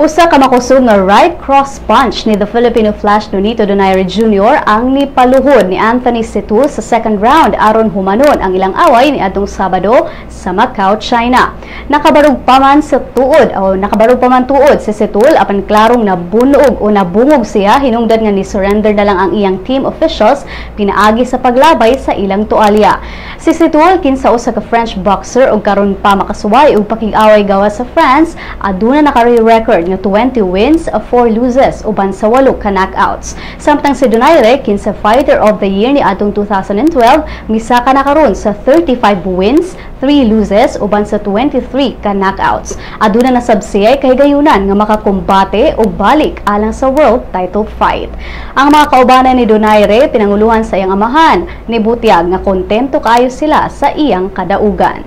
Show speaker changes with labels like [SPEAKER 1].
[SPEAKER 1] Usa ka makusog nga right cross punch ni the Filipino Flash Nonito Donaire Jr. ang nipaluhod ni Anthony Cetul sa second round aron humanon ang ilang away ni adtong Sabado sa Macau, China. Nakabarog pa man tuod si Cetul apan klarong nabunog o nabungog siya hinungdan nga ni surrender na lang ang iyang team officials pinaagi sa paglabay sa ilang tualya. Si Cetul kinsa usa ka French boxer ug karon pa makasuway og pakig-away gawas sa France, aduna naka-record nga 20 wins, 4 losses uban sa 8 ka knockouts. Samtang si Donaire kinsa Fighter of the Year ni atong 2012, misaka na karon sa 35 wins, 3 losses uban sa 23 ka knockouts. Aduna na sabsiyay kay gayunan nga makakumbate og balik alang sa world title fight. Ang mga kaubanan ni Donaire pinanguluhan sa iyang amahan, nibutyag nga kontento kaayo sila sa iyang kadaugan.